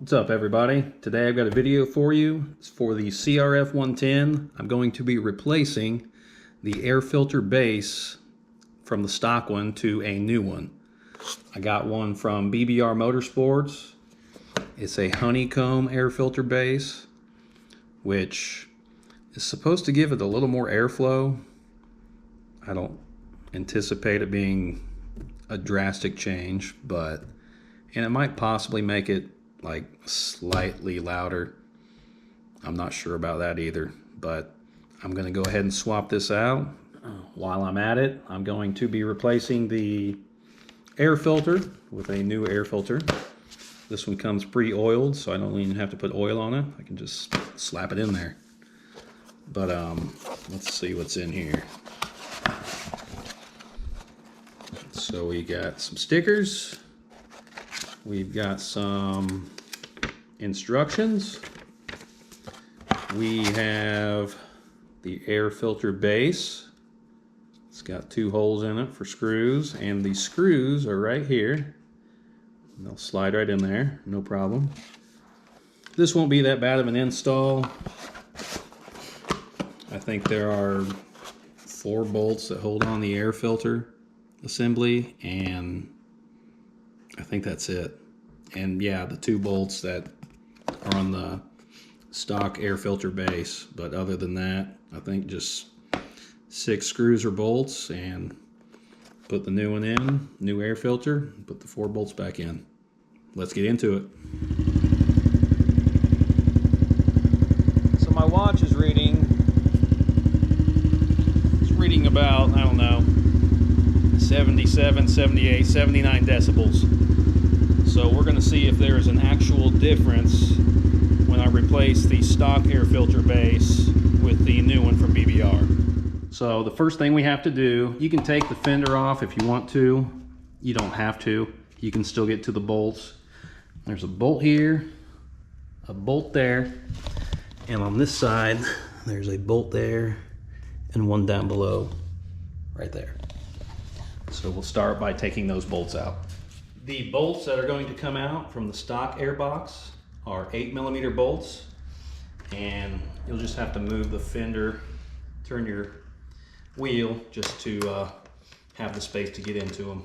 What's up, everybody? Today I've got a video for you. It's for the CRF110. I'm going to be replacing the air filter base from the stock one to a new one. I got one from BBR Motorsports. It's a Honeycomb air filter base, which is supposed to give it a little more airflow. I don't anticipate it being a drastic change, and it might possibly make it like slightly louder. I'm not sure about that either, but I'm going to go ahead and swap this out. While I'm at it, I'm going to be replacing the air filter with a new air filter. This one comes pre-oiled, so I don't even have to put oil on it. I can just slap it in there. But let's see what's in here. So we got some stickers. We've got some instructions. We have the air filter base. It's got 2 holes in it for screws, and the screws are right here. They'll slide right in there, no problem. This won't be that bad of an install. I think there are 4 bolts that hold on the air filter assembly, and I think that's it. And yeah, the 2 bolts that are on the stock air filter base. But other than that, I think just 6 screws or bolts, and put the new one in, new air filter, put the 4 bolts back in. Let's get into it. So my watch is reading about, I don't know, 77, 78, 79 decibels. So we're going to see if there's an actual difference when I replace the stock air filter base with the new one from BBR. So the first thing we have to do, you can take the fender off if you want to. You don't have to. You can still get to the bolts. There's a bolt here, a bolt there, and on this side there's a bolt there and one down below right there. So we'll start by taking those bolts out. The bolts that are going to come out from the stock air box are 8mm bolts, and you'll just have to move the fender, turn your wheel just to have the space to get into them.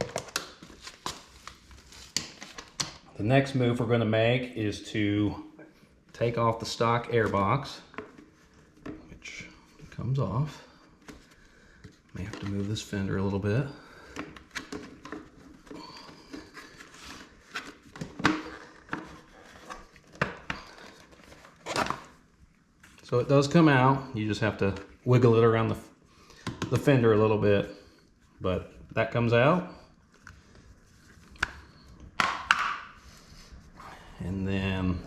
The next move we're going to make is to take off the stock air box, which comes off. May have to move this fender a little bit. So it does come out. You just have to wiggle it around the fender a little bit, but that comes out. And then,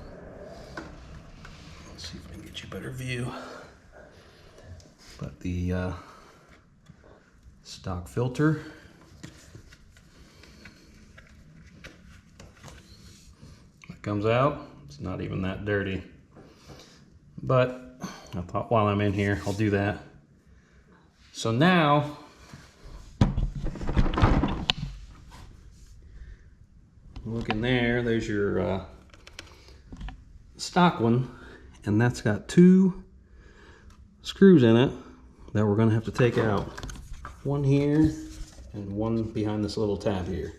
let's see if I can get you a better view. But the stock filter. That comes out. It's not even that dirty. But I thought while I'm in here, I'll do that. So now, look in there, there's your stock one, and that's got 2 screws in it that we're gonna have to take out. One here and one behind this little tab here.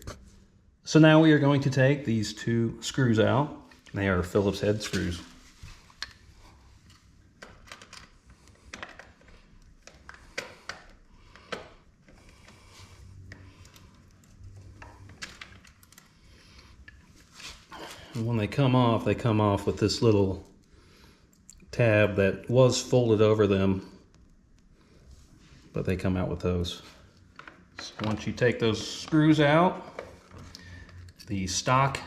So now we are going to take these 2 screws out. They are Phillips head screws. And when they come off with this little tab that was folded over them, but they come out with those. So once you take those screws out, the stock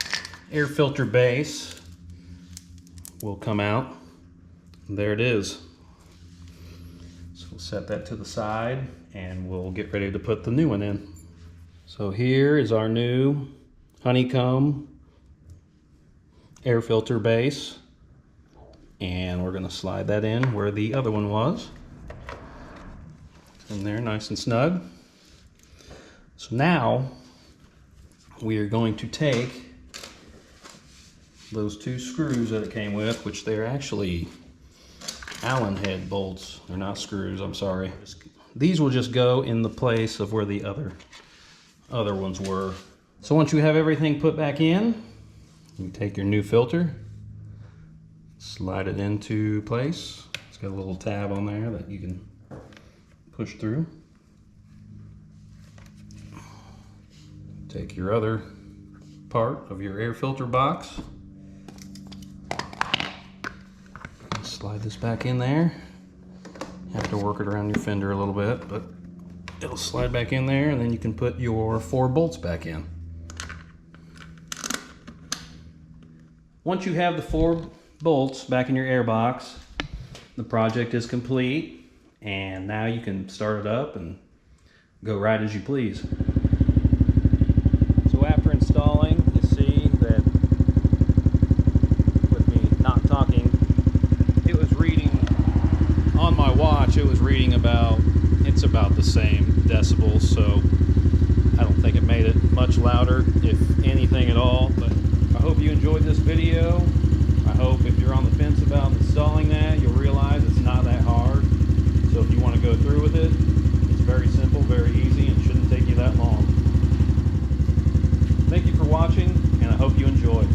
air filter base will come out. And there it is. So we'll set that to the side and we'll get ready to put the new one in. So here is our new Honeycomb air filter base, and we're going to slide that in where the other one was. In there nice and snug. So now we are going to take those 2 screws that it came with, which they're actually Allen head bolts. They're not screws, I'm sorry. These will just go in the place of where the other ones were. So once you have everything put back in, you take your new filter, slide it into place. It's got a little tab on there that you can push through. Take your other part of your air filter box, slide this back in there. You have to work it around your fender a little bit, but it'll slide back in there, and then you can put your 4 bolts back in. Once you have the 4 bolts back in your air box, the project is complete, and now you can start it up and go right as you please. So after installing, you see that with me not talking, it was reading on my watch, it was reading it's about the same decibels, so I don't think it made it much louder, if anything at all. But I hope you enjoyed this video. I hope if you're on the fence about installing that, you'll realize it's not that hard. So if you want to go through with it, it's very simple, very easy, and shouldn't take you that long. Thank you for watching, and I hope you enjoyed.